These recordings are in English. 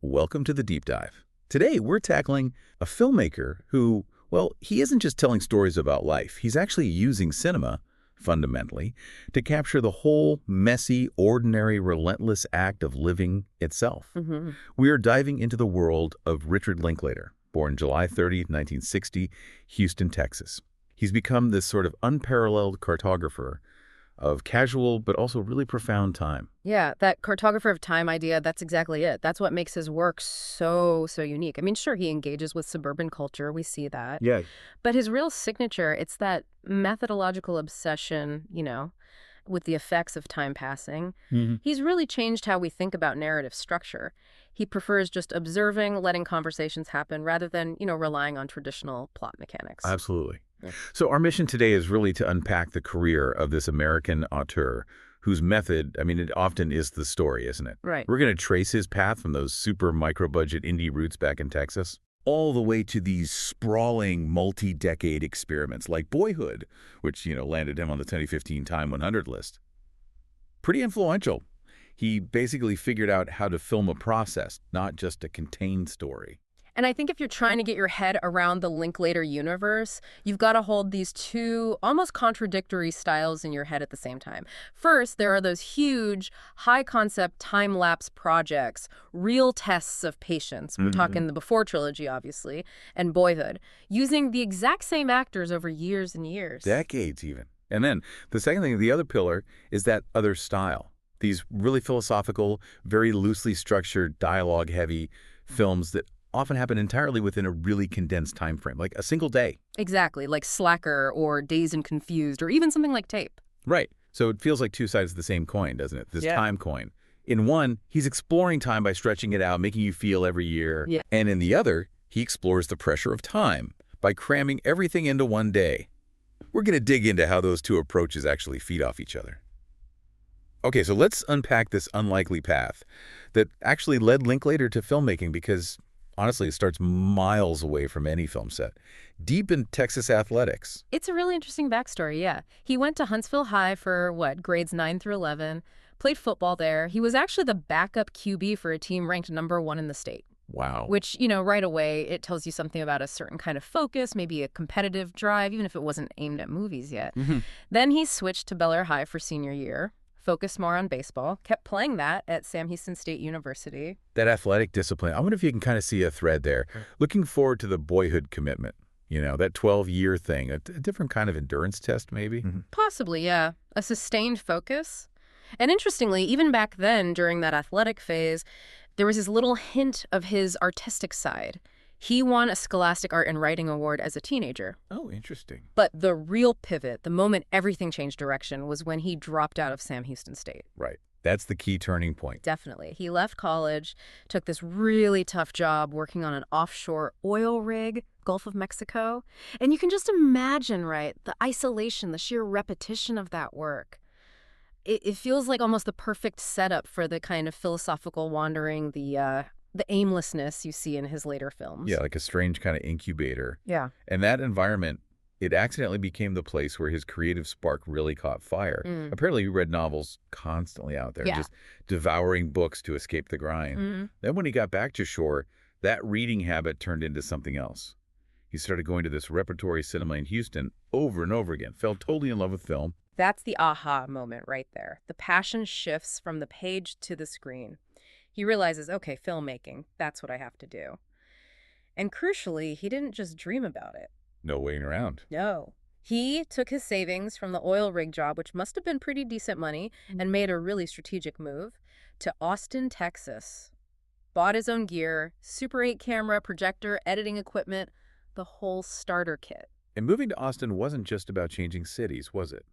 Welcome to the Deep Dive. Today, we're tackling a filmmaker who, well, he isn't just telling stories about life. He's actually using cinema, fundamentally, to capture the whole messy, ordinary, relentless act of living itself. We are diving into the world of Richard Linklater, born July 30, 1960, Houston, Texas. He's become this sort of unparalleled cartographer of casual but also really profound time. Yeah, that cartographer of time idea, that's exactly it. That's what makes his work so unique. I mean, sure, he engages with suburban culture. We see that. Yeah. But his real signature, it's that methodological obsession, with the effects of time passing. He's really changed how we think about narrative structure. He prefers just observing, letting conversations happen rather than, relying on traditional plot mechanics. Absolutely. Yeah. So our mission today is really to unpack the career of this American auteur whose method, it often is the story, isn't it? Right. We're going to trace his path from those super micro-budget indie roots back in Texas all the way to these sprawling multi-decade experiments like Boyhood, which, landed him on the 2015 Time 100 list. Pretty influential. He basically figured out how to film a process, not just a contained story. And I think if you're trying to get your head around the Linklater universe, you've got to hold these two almost contradictory styles in your head at the same time. First, there are those huge, high-concept time-lapse projects, real tests of patience. We're talking the Before trilogy, obviously, and Boyhood, using the exact same actors over years and years. Decades, even. And then the second thing, the other pillar, is that other style. These really philosophical, very loosely structured, dialogue-heavy films that often happen entirely within a really condensed time frame, like a single day. Exactly, like Slacker or Dazed and Confused, or even something like Tape. Right. So it feels like two sides of the same coin, doesn't it? This time coin. In one, he's exploring time by stretching it out, making you feel every year. Yeah. And in the other, he explores the pressure of time by cramming everything into one day. We're going to dig into how those two approaches actually feed off each other. Okay, so let's unpack this unlikely path that actually led Linklater to filmmaking because, honestly, it starts miles away from any film set, deep in Texas athletics. It's a really interesting backstory, yeah. He went to Huntsville High for, grades 9 through 11, played football there. He was actually the backup QB for a team ranked #1 in the state. Wow. Which, right away, it tells you something about a certain kind of focus, maybe a competitive drive, even if it wasn't aimed at movies yet. Then he switched to Bel Air High for senior year, focused more on baseball, kept playing that at Sam Houston State University. That athletic discipline, I wonder if you can kind of see a thread there. Looking forward to the Boyhood commitment, that 12-year thing, a different kind of endurance test maybe? Possibly, yeah. A sustained focus. And interestingly, even back then, during that athletic phase, there was this little hint of his artistic side. He won a Scholastic Art and Writing Award as a teenager. Oh, interesting. But the real pivot, the moment everything changed direction, was when he dropped out of Sam Houston State. Right. That's the key turning point. Definitely. He left college, took this really tough job working on an offshore oil rig, Gulf of Mexico. And you can just imagine, right, the isolation, the sheer repetition of that work. It feels like almost the perfect setup for the kind of philosophical wandering, the aimlessness you see in his later films. Yeah, like a strange kind of incubator. Yeah. And that environment, it accidentally became the place where his creative spark really caught fire. Apparently, he read novels constantly out there, just devouring books to escape the grind. Then when he got back to shore, that reading habit turned into something else. He started going to this repertory cinema in Houston over and over again, fell totally in love with film. That's the aha moment right there. The passion shifts from the page to the screen. He realizes, okay, filmmaking, that's what I have to do. And crucially, he didn't just dream about it. No waiting around. No. He took his savings from the oil rig job, which must have been pretty decent money, and made a really strategic move to Austin, Texas. Bought his own gear, Super 8 camera, projector, editing equipment, the whole starter kit. And moving to Austin wasn't just about changing cities, was it?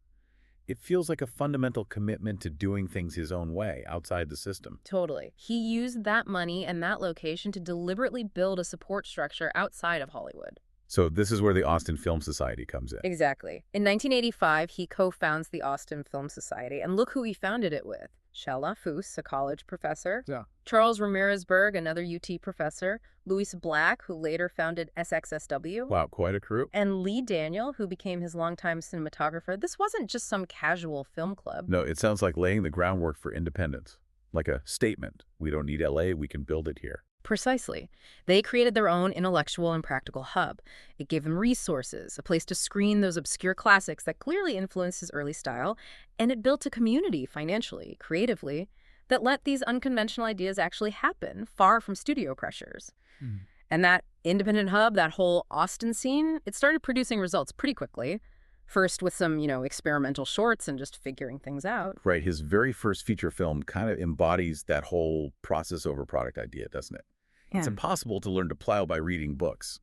It feels like a fundamental commitment to doing things his own way, outside the system. Totally. He used that money and that location to deliberately build a support structure outside of Hollywood. So this is where the Austin Film Society comes in. Exactly. In 1985, he co-founds the Austin Film Society, and look who he founded it with. Shel Lafus, a college professor. Yeah. Charles Ramirez-Berg, another UT professor. Louis Black, who later founded SXSW. Wow, quite a crew. And Lee Daniel, who became his longtime cinematographer. This wasn't just some casual film club. No, it sounds like laying the groundwork for independence. Like a statement. We don't need LA, we can build it here. Precisely. They created their own intellectual and practical hub. It gave them resources, a place to screen those obscure classics that clearly influenced his early style, and it built a community financially, creatively, that let these unconventional ideas actually happen, far from studio pressures. And that independent hub, that whole Austin scene, it started producing results pretty quickly. First with some, experimental shorts and just figuring things out. Right. His very first feature film kind of embodies that whole process over product idea, doesn't it? Yeah. It's impossible to learn to plow by reading books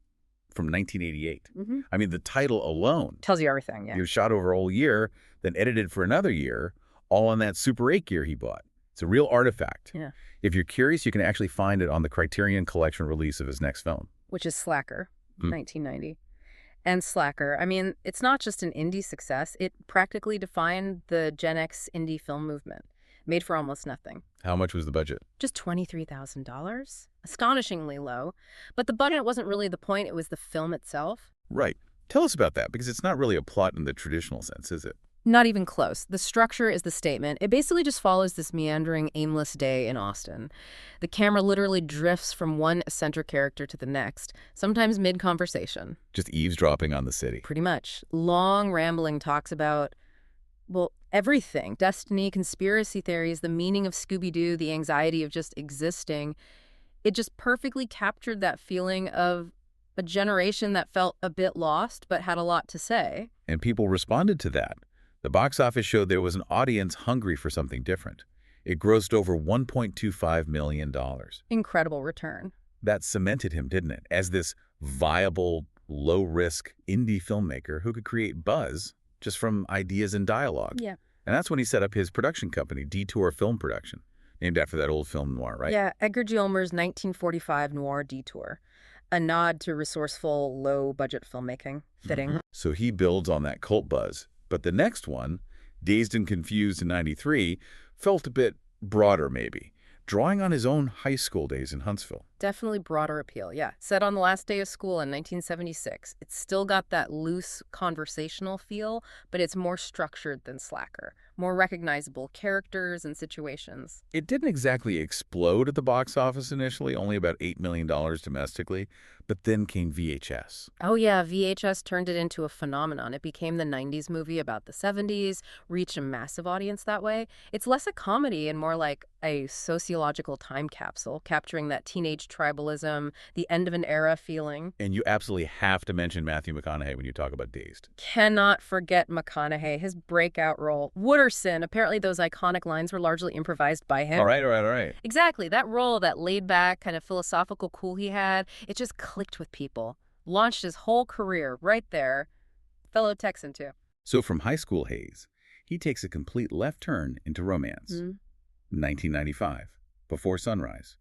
from 1988. Mm-hmm. I mean, the title alone Tells you everything, yeah. He was shot over a whole year, then edited for another year, all on that Super 8 gear he bought. It's a real artifact. Yeah. If you're curious, you can actually find it on the Criterion Collection release of his next film. Which is Slacker, 1990. And Slacker, I mean, it's not just an indie success. It practically defined the Gen X indie film movement. Made for almost nothing. How much was the budget? Just $23,000. Astonishingly low. But the budget wasn't really the point. It was the film itself. Right. Tell us about that, because it's not really a plot in the traditional sense, is it? Not even close. The structure is the statement. It basically just follows this meandering, aimless day in Austin. The camera literally drifts from one eccentric character to the next, sometimes mid-conversation. Just eavesdropping on the city. Pretty much. Long, rambling talks about, well, everything. Destiny, conspiracy theories, the meaning of Scooby-Doo, the anxiety of just existing. It just perfectly captured that feeling of a generation that felt a bit lost but had a lot to say. And people responded to that. The box office showed there was an audience hungry for something different. It grossed over $1.25 million. Incredible return. That cemented him, didn't it, as this viable, low-risk indie filmmaker who could create buzz just from ideas and dialogue. Yeah. And that's when he set up his production company, Detour Film Production, named after that old film noir, right? Yeah, Edgar G. Ulmer's 1945 noir Detour. A nod to resourceful, low-budget filmmaking. Fitting. So he builds on that cult buzz. But the next one, Dazed and Confused in '93, felt a bit broader maybe, drawing on his own high school days in Huntsville. Definitely broader appeal, yeah. Set on the last day of school in 1976. It's still got that loose conversational feel, but it's more structured than Slacker. More recognizable characters and situations. It didn't exactly explode at the box office initially, only about $8 million domestically, but then came VHS. Oh yeah, VHS turned it into a phenomenon. It became the 90s movie about the 70s, reached a massive audience that way. It's less a comedy and more like a sociological time capsule, capturing that teenage tribalism, the end of an era feeling. And you absolutely have to mention Matthew McConaughey when you talk about Dazed. Cannot forget McConaughey, his breakout role. Wooderson, apparently those iconic lines were largely improvised by him. All right. Exactly. That role, that laid-back, kind of philosophical cool he had, it just clicked with people. Launched his whole career right there. Fellow Texan, too. So from high school haze, he takes a complete left turn into romance. 1995, Before Sunrise.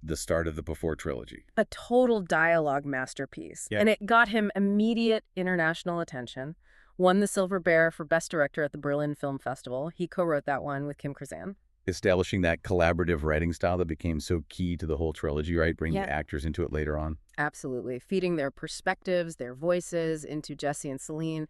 The start of the Before trilogy. A total dialogue masterpiece. Yeah. And it got him immediate international attention. Won the Silver Bear for Best Director at the Berlin Film Festival. He co-wrote that one with Kim Kazan. Establishing that collaborative writing style that became so key to the whole trilogy, right? Bringing Yeah. the actors into it later on. Absolutely. Feeding their perspectives, their voices into Jesse and Celine.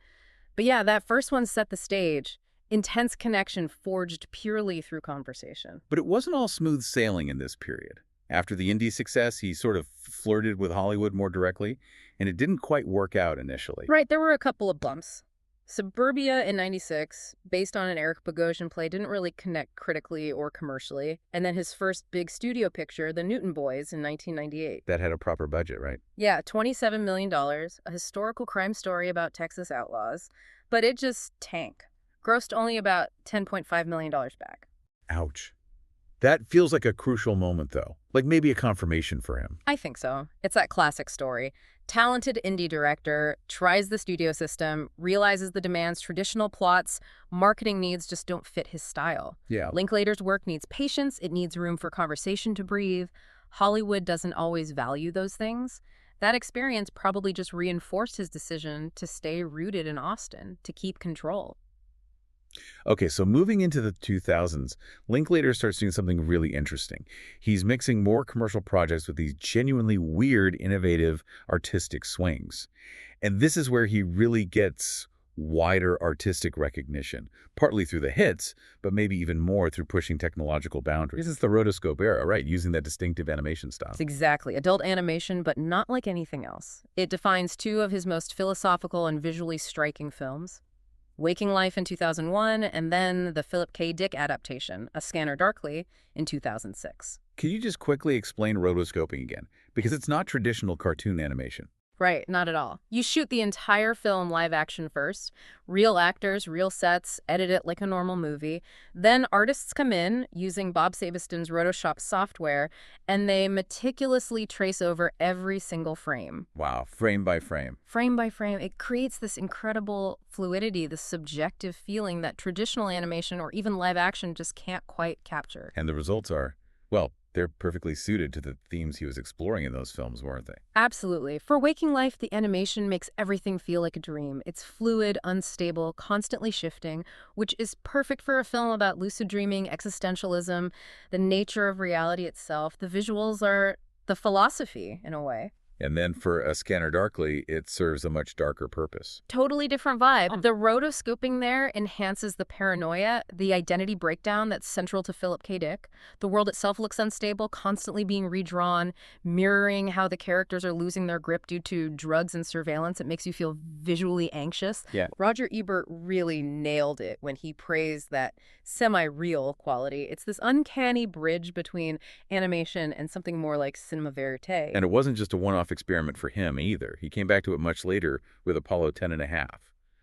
But yeah, that first one set the stage. Intense connection forged purely through conversation. But it wasn't all smooth sailing in this period. After the indie success, he sort of flirted with Hollywood more directly, and it didn't quite work out initially. Right, there were a couple of bumps. Suburbia in '96, based on an Eric Bogosian play, didn't really connect critically or commercially. And then his first big studio picture, The Newton Boys, in 1998. That had a proper budget, right? Yeah, $27 million, a historical crime story about Texas outlaws. But it just tanked. Grossed only about $10.5 million back. Ouch. That feels like a crucial moment, though. Like maybe a confirmation for him. I think so. It's that classic story. Talented indie director, tries the studio system, realizes the demands, traditional plots, marketing needs just don't fit his style. Yeah. Linklater's work needs patience. It needs room for conversation to breathe. Hollywood doesn't always value those things. That experience probably just reinforced his decision to stay rooted in Austin, to keep control. Okay, so moving into the 2000s, Linklater starts doing something really interesting. He's mixing more commercial projects with these genuinely weird, innovative, artistic swings. And this is where he really gets wider artistic recognition, partly through the hits, but maybe even more through pushing technological boundaries. This is the rotoscope era, right? Using that distinctive animation style. It's exactly. Adult animation, but not like anything else. It defines two of his most philosophical and visually striking films. Waking Life in 2001, and then the Philip K. Dick adaptation, A Scanner Darkly, in 2006. Can you just quickly explain rotoscoping again? Because it's not traditional cartoon animation. Right, not at all. You shoot the entire film live action first, real actors, real sets, edit it like a normal movie. Then artists come in using Bob Sabiston's Photoshop software, and they meticulously trace over every single frame. Wow, frame by frame. Frame by frame, it creates this incredible fluidity, this subjective feeling that traditional animation or even live action just can't quite capture. And the results are, well, they're perfectly suited to the themes he was exploring in those films, weren't they? Absolutely. For Waking Life, the animation makes everything feel like a dream. It's fluid, unstable, constantly shifting, which is perfect for a film about lucid dreaming, existentialism, the nature of reality itself. The visuals are the philosophy, in a way. And then for A Scanner Darkly, it serves a much darker purpose. Totally different vibe. The rotoscoping there enhances the paranoia, the identity breakdown that's central to Philip K. Dick. The world itself looks unstable, constantly being redrawn, mirroring how the characters are losing their grip due to drugs and surveillance. It makes you feel visually anxious. Yeah. Roger Ebert really nailed it when he praised that semi-real quality. It's this uncanny bridge between animation and something more like cinema verite. And it wasn't just a one-off experiment for him either. He came back to it much later with Apollo 10.5.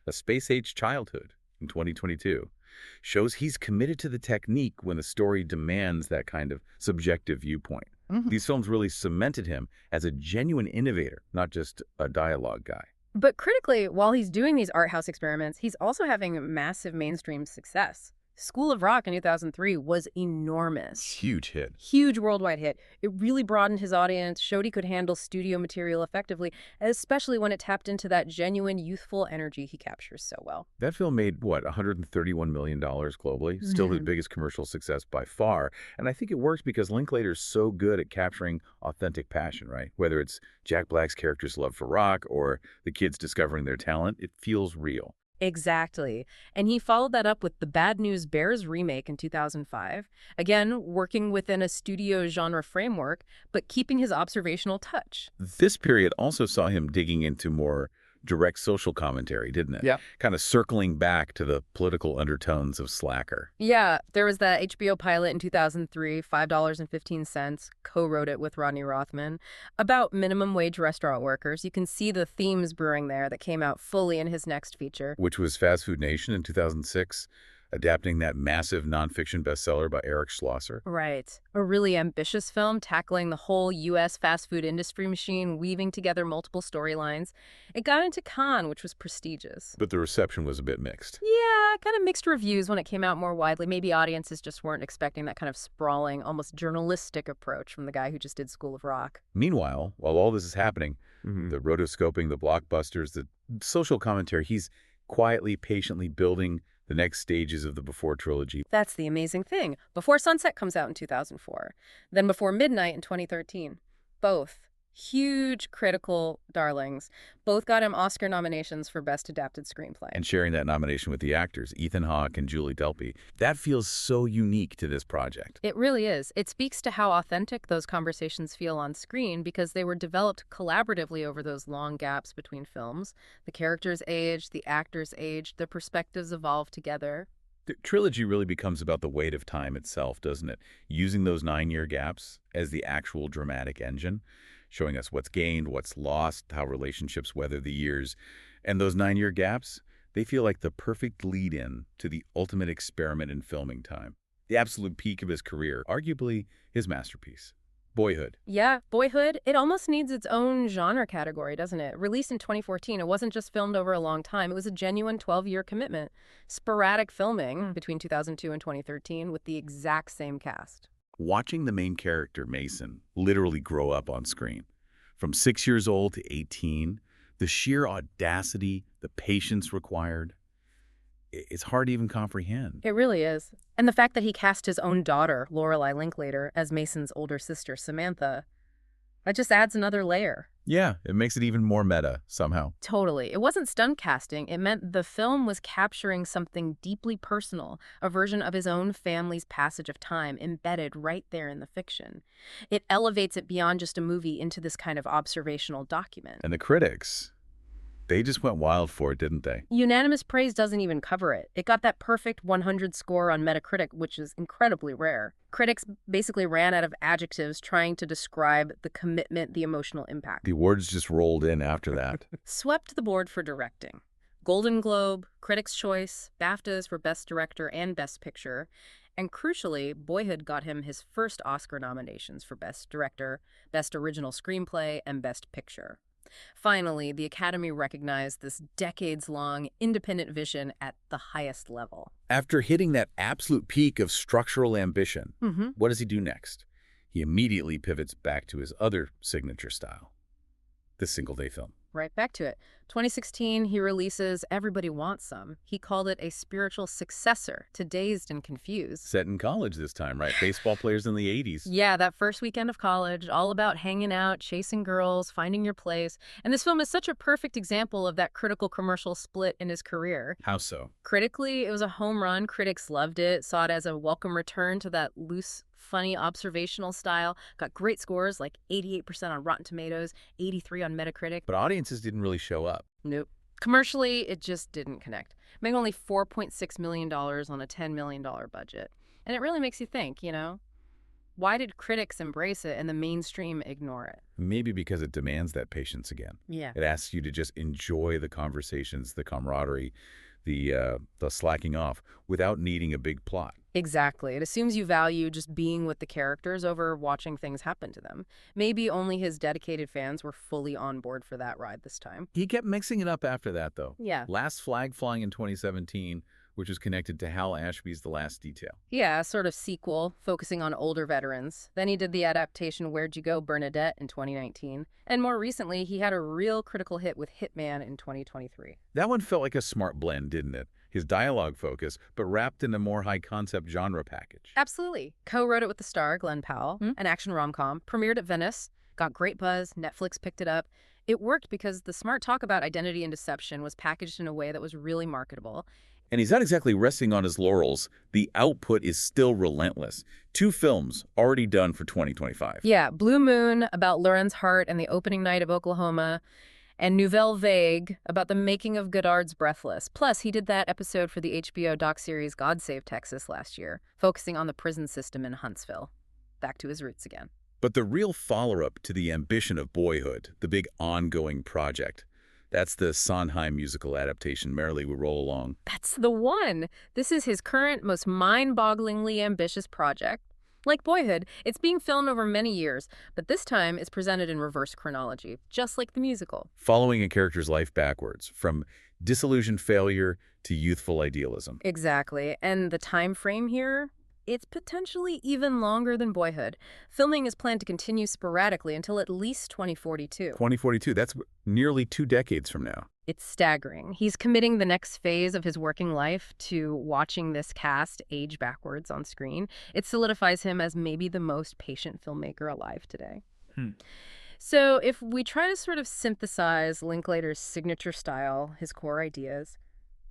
A Space-Age Childhood in 2022 shows he's committed to the technique when the story demands that kind of subjective viewpoint. These films really cemented him as a genuine innovator, not just a dialogue guy. But critically, while he's doing these art house experiments, he's also having massive mainstream success. School of Rock in 2003 was enormous. Huge hit. Huge worldwide hit. It really broadened his audience, showed he could handle studio material effectively, especially when it tapped into that genuine youthful energy he captures so well. That film made, what, $131 million globally? Still his biggest commercial success by far. And I think it works because Linklater's so good at capturing authentic passion, right? Whether it's Jack Black's character's love for rock or the kids discovering their talent, it feels real. Exactly. And he followed that up with the Bad News Bears remake in 2005. Again, working within a studio genre framework, but keeping his observational touch. This period also saw him digging into more direct social commentary, didn't it? Yeah. Kind of circling back to the political undertones of Slacker. Yeah, there was that HBO pilot in 2003, $5.15, co-wrote it with Rodney Rothman, about minimum wage restaurant workers. You can see the themes brewing there that came out fully in his next feature. Which was Fast Food Nation in 2006, adapting that massive nonfiction bestseller by Eric Schlosser. Right. A really ambitious film tackling the whole U.S. fast food industry machine, weaving together multiple storylines. It got into Cannes, which was prestigious. But the reception was a bit mixed. Yeah, kind of mixed reviews when it came out more widely. Maybe audiences just weren't expecting that kind of sprawling, almost journalistic approach from the guy who just did School of Rock. Meanwhile, while all this is happening, the rotoscoping, the blockbusters, the social commentary, he's quietly, patiently building the next stages of the Before trilogy. That's the amazing thing. Before Sunset comes out in 2004. Then Before Midnight in 2013. Both huge critical darlings. Both got him Oscar nominations for Best Adapted Screenplay. And sharing that nomination with the actors, Ethan Hawke and Julie Delpy. That feels so unique to this project. It really is. It speaks to how authentic those conversations feel on screen because they were developed collaboratively over those long gaps between films. The characters aged, the actors aged, their perspectives evolved together. The trilogy really becomes about the weight of time itself, doesn't it? Using those 9-year gaps as the actual dramatic engine, showing us what's gained, what's lost, how relationships weather the years. And those 9-year gaps, they feel like the perfect lead-in to the ultimate experiment in filming time. The absolute peak of his career, arguably his masterpiece. Boyhood. Yeah, Boyhood, it almost needs its own genre category, doesn't it? Released in 2014, it wasn't just filmed over a long time. It was a genuine 12-year commitment. Sporadic filming between 2002 and 2013 with the exact same cast. Watching the main character, Mason, literally grow up on screen. From 6 years old to 18, the sheer audacity, the patience required, it's hard to even comprehend. It really is. And the fact that he cast his own daughter, Lorelei Linklater, as Mason's older sister, Samantha, that just adds another layer. Yeah, it makes it even more meta somehow. Totally. It wasn't stunt casting. It meant the film was capturing something deeply personal, a version of his own family's passage of time embedded right there in the fiction. It elevates it beyond just a movie into this kind of observational document. And the critics, they just went wild for it, didn't they? Unanimous praise doesn't even cover it. It got that perfect 100 score on Metacritic, which is incredibly rare. Critics basically ran out of adjectives trying to describe the commitment, the emotional impact. The awards just rolled in after that. Swept the board for directing. Golden Globe, Critics' Choice, BAFTAs for Best Director and Best Picture, and crucially, Boyhood got him his first Oscar nominations for Best Director, Best Original Screenplay, and Best Picture. Finally, the Academy recognized this decades-long independent vision at the highest level. After hitting that absolute peak of structural ambition, what does he do next? He immediately pivots back to his other signature style, the single-day film. Right back to it. 2016, he releases Everybody Wants Some. He called it a spiritual successor to Dazed and Confused. Set in college this time, right? Baseball players in the 80s. Yeah, that first weekend of college, all about hanging out, chasing girls, finding your place. And this film is such a perfect example of that critical commercial split in his career. How so? Critically, it was a home run. Critics loved it, saw it as a welcome return to that loose, funny, observational style. Got great scores, like 88% on Rotten Tomatoes, 83 on Metacritic. But audiences didn't really show up. Nope. Commercially, it just didn't connect. Making only $4.6 million on a $10 million budget. And it really makes you think, why did critics embrace it and the mainstream ignore it? Maybe because it demands that patience again. Yeah. It asks you to just enjoy the conversations, the camaraderie, the slacking off without needing a big plot. Exactly. It assumes you value just being with the characters over watching things happen to them. Maybe only his dedicated fans were fully on board for that ride this time. He kept mixing it up after that, though. Yeah. Last Flag Flying in 2017, which was connected to Hal Ashby's The Last Detail. Yeah, a sort of sequel, focusing on older veterans. Then he did the adaptation Where'd You Go, Bernadette in 2019. And more recently, he had a real critical hit with Hitman in 2023. That one felt like a smart blend, didn't it? His dialogue focus, but wrapped in a more high-concept genre package. Absolutely. Co-wrote it with the star, Glenn Powell, an action rom-com, premiered at Venice, got great buzz, Netflix picked it up. It worked because the smart talk about identity and deception was packaged in a way that was really marketable. And he's not exactly resting on his laurels. The output is still relentless. 2 films already done for 2025. Yeah, Blue Moon, about Loren's heart and the opening night of Oklahoma, and Nouvelle Vague, about the making of Godard's Breathless. Plus, he did that episode for the HBO doc-series God Save Texas last year, focusing on the prison system in Huntsville. Back to his roots again. But the real follow-up to the ambition of Boyhood, the big ongoing project, that's the Sondheim musical adaptation, Merrily We Roll Along. That's the one! This is his current, most mind-bogglingly ambitious project. Like Boyhood, it's being filmed over many years, but this time it's presented in reverse chronology, just like the musical. Following a character's life backwards, from disillusioned failure to youthful idealism. Exactly. And the time frame here? It's potentially even longer than Boyhood. Filming is planned to continue sporadically until at least 2042. 2042, that's nearly 2 decades from now. It's staggering. He's committing the next phase of his working life to watching this cast age backwards on screen. It solidifies him as maybe the most patient filmmaker alive today. So if we try to sort of synthesize Linklater's signature style, his core ideas,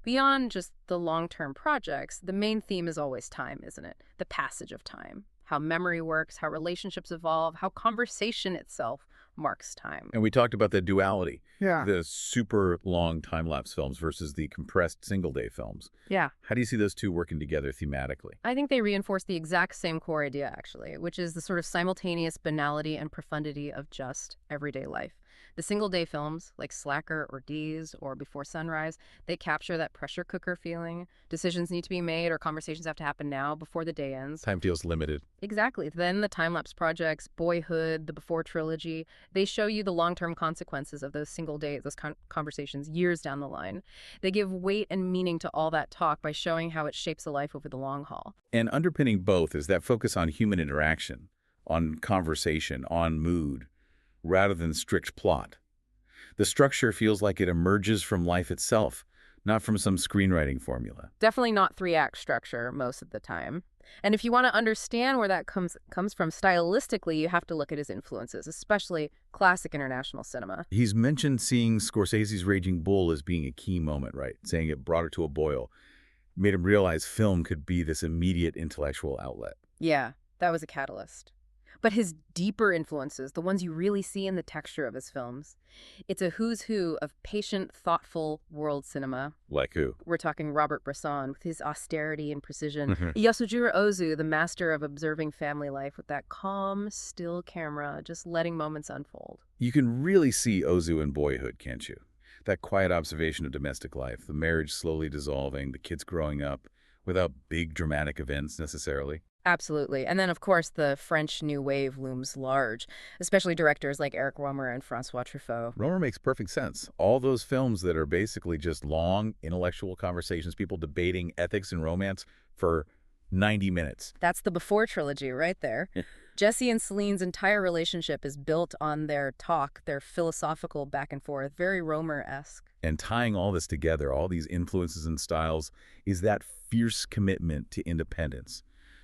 beyond just the long-term projects, the main theme is always time, isn't it? The passage of time. How memory works, how relationships evolve, how conversation itself marks time. And we talked about the duality. Yeah. The super long time-lapse films versus the compressed single-day films. Yeah. How do you see those two working together thematically? I think they reinforce the exact same core idea, actually, which is the sort of simultaneous banality and profundity of just everyday life. The single-day films, like Slacker or D's or Before Sunrise, they capture that pressure cooker feeling. Decisions need to be made or conversations have to happen now before the day ends. Time feels limited. Exactly. Then the time-lapse projects, Boyhood, the Before trilogy, they show you the long-term consequences of those single days, those conversations years down the line. They give weight and meaning to all that talk by showing how it shapes a life over the long haul. And underpinning both is that focus on human interaction, on conversation, on mood, rather than strict plot. The structure feels like it emerges from life itself, not from some screenwriting formula. Definitely not three-act structure most of the time. And if you want to understand where that comes from stylistically, you have to look at his influences, especially classic international cinema. He's mentioned seeing Scorsese's Raging Bull as being a key moment, right? Saying it brought her to a boil, made him realize film could be this immediate intellectual outlet. Yeah, that was a catalyst. But his deeper influences, the ones you really see in the texture of his films, it's a who's who of patient, thoughtful world cinema. Like who? We're talking Robert Bresson with his austerity and precision. Yasujiro Ozu, the master of observing family life with that calm, still camera, just letting moments unfold. You can really see Ozu in Boyhood, can't you? That quiet observation of domestic life, the marriage slowly dissolving, the kids growing up, without big dramatic events necessarily. Absolutely. And then, of course, the French New Wave looms large, especially directors like Eric Rohmer and François Truffaut. Rohmer makes perfect sense. All those films that are basically just long, intellectual conversations, people debating ethics and romance for 90 minutes. That's the Before trilogy right there. Jesse and Celine's entire relationship is built on their talk, their philosophical back and forth, very Rohmer-esque. And tying all this together, all these influences and styles, is that fierce commitment to independence.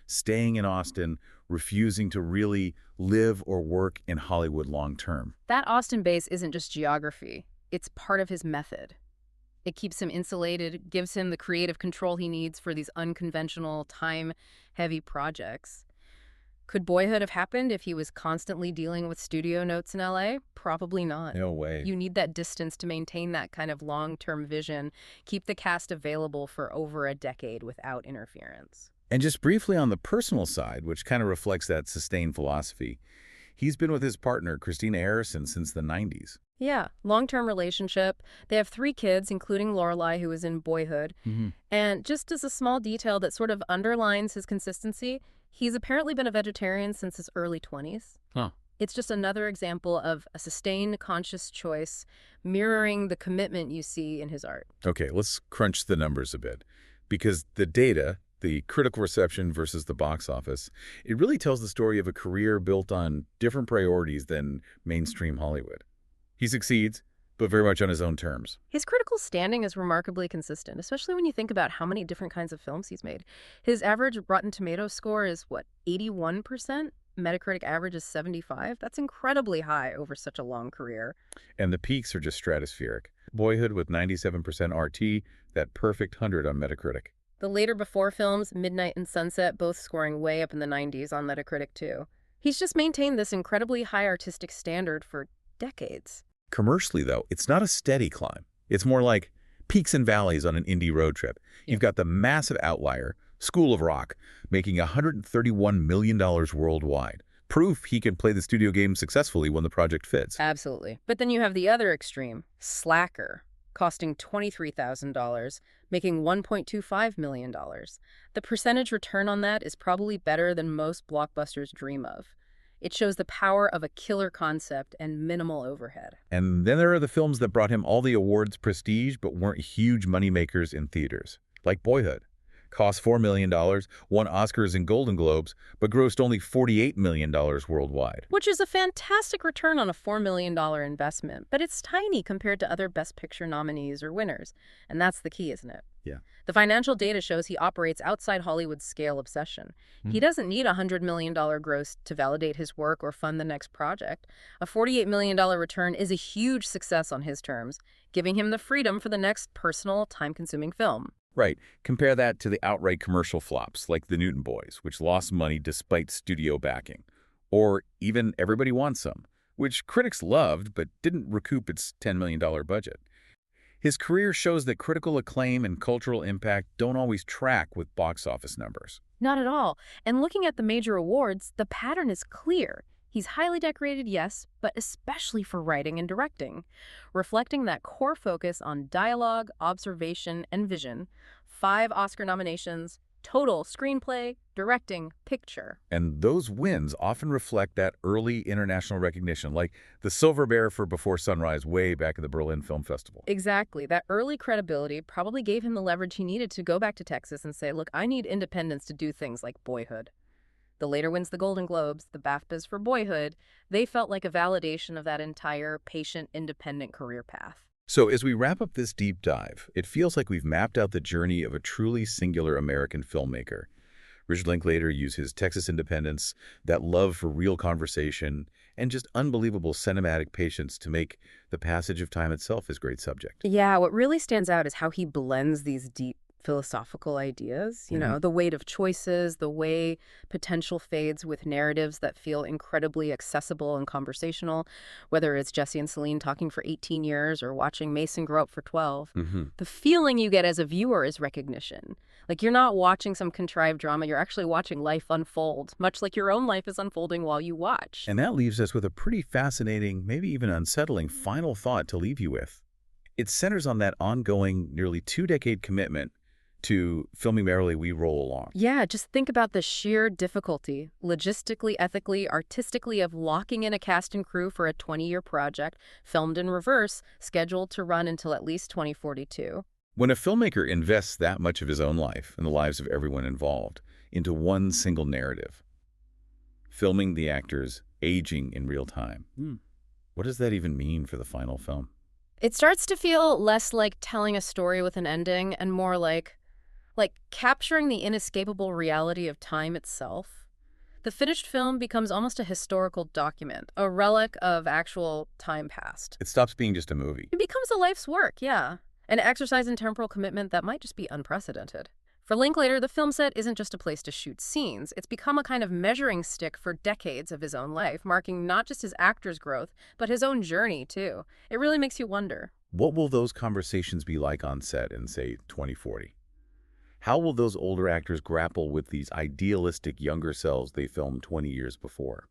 Staying in Austin, refusing to really live or work in Hollywood long term. That Austin base isn't just geography. It's part of his method. It keeps him insulated, gives him the creative control he needs for these unconventional, time-heavy projects. Could Boyhood have happened if he was constantly dealing with studio notes in LA? Probably not. No way. You need that distance to maintain that kind of long-term vision, keep the cast available for over a decade without interference. And just briefly on the personal side, which kind of reflects that sustained philosophy, he's been with his partner, Christina Harrison, since the 90s. Yeah, long-term relationship. They have 3 kids, including Lorelai, who is in Boyhood. And just as a small detail that sort of underlines his consistency, he's apparently been a vegetarian since his early 20s. Huh. It's just another example of a sustained, conscious choice mirroring the commitment you see in his art. Okay, let's crunch the numbers a bit. Because the data, the critical reception versus the box office, it really tells the story of a career built on different priorities than mainstream Hollywood. He succeeds, but very much on his own terms. His critical standing is remarkably consistent, especially when you think about how many different kinds of films he's made. His average Rotten Tomatoes score is, what, 81%? Metacritic average is 75%. That's incredibly high over such a long career. And the peaks are just stratospheric. Boyhood with 97% RT, that perfect 100 on Metacritic. The later Before films, Midnight and Sunset, both scoring way up in the 90s on Metacritic too. He's just maintained this incredibly high artistic standard for decades. Commercially, though, it's not a steady climb. It's more like peaks and valleys on an indie road trip. You've got the massive outlier, School of Rock, making $131 million worldwide. Proof he can play the studio game successfully when the project fits. Absolutely. But then you have the other extreme, Slacker, costing $23,000, making $1.25 million. The percentage return on that is probably better than most blockbusters dream of. It shows the power of a killer concept and minimal overhead. And then there are the films that brought him all the awards prestige but weren't huge moneymakers in theaters, like Boyhood. Cost $4 million, won Oscars and Golden Globes, but grossed only $48 million worldwide. Which is a fantastic return on a $4 million investment, but it's tiny compared to other Best Picture nominees or winners. And that's the key, isn't it? Yeah. The financial data shows he operates outside Hollywood's scale obsession. He doesn't need a $100 million gross to validate his work or fund the next project. A $48 million return is a huge success on his terms, giving him the freedom for the next personal, time-consuming film. Right. Compare that to the outright commercial flops like The Newton Boys, which lost money despite studio backing. Or even Everybody Wants Some, which critics loved but didn't recoup its $10 million budget. His career shows that critical acclaim and cultural impact don't always track with box office numbers. Not at all. And looking at the major awards, the pattern is clear. He's highly decorated, yes, but especially for writing and directing, reflecting that core focus on dialogue, observation, and vision. 5 Oscar nominations, total screenplay, directing, picture. And those wins often reflect that early international recognition, like the Silver Bear for Before Sunrise way back at the Berlin Film Festival. Exactly. That early credibility probably gave him the leverage he needed to go back to Texas and say, look, I need independence to do things like Boyhood. The later wins the Golden Globes, the BAFTAs for Boyhood. They felt like a validation of that entire patient, independent career path. So as we wrap up this deep dive, it feels like we've mapped out the journey of a truly singular American filmmaker. Richard Linklater used his Texas independence, that love for real conversation, and just unbelievable cinematic patience to make the passage of time itself his great subject. Yeah, what really stands out is how he blends these deep philosophical ideas, the weight of choices, the way potential fades with narratives that feel incredibly accessible and conversational, whether it's Jesse and Celine talking for 18 years or watching Mason grow up for 12. hmm The feeling you get as a viewer is recognition. Like you're not watching some contrived drama, you're actually watching life unfold, much like your own life is unfolding while you watch. And that leaves us with a pretty fascinating, maybe even unsettling final thought to leave you with. It centers on that ongoing, nearly two-decade commitment to filming merrily we roll along. Yeah, just think about the sheer difficulty, logistically, ethically, artistically, of locking in a cast and crew for a 20-year project, filmed in reverse, scheduled to run until at least 2042. When a filmmaker invests that much of his own life and the lives of everyone involved into one single narrative, filming the actors aging in real time, what does that even mean for the final film? It starts to feel less like telling a story with an ending and more like capturing the inescapable reality of time itself. The finished film becomes almost a historical document, a relic of actual time past. It stops being just a movie. It becomes a life's work, yeah. An exercise in temporal commitment that might just be unprecedented. For Linklater, the film set isn't just a place to shoot scenes. It's become a kind of measuring stick for decades of his own life, marking not just his actor's growth, but his own journey, too. It really makes you wonder. What will those conversations be like on set in, say, 2040? How will those older actors grapple with these idealistic younger selves they filmed 20 years before?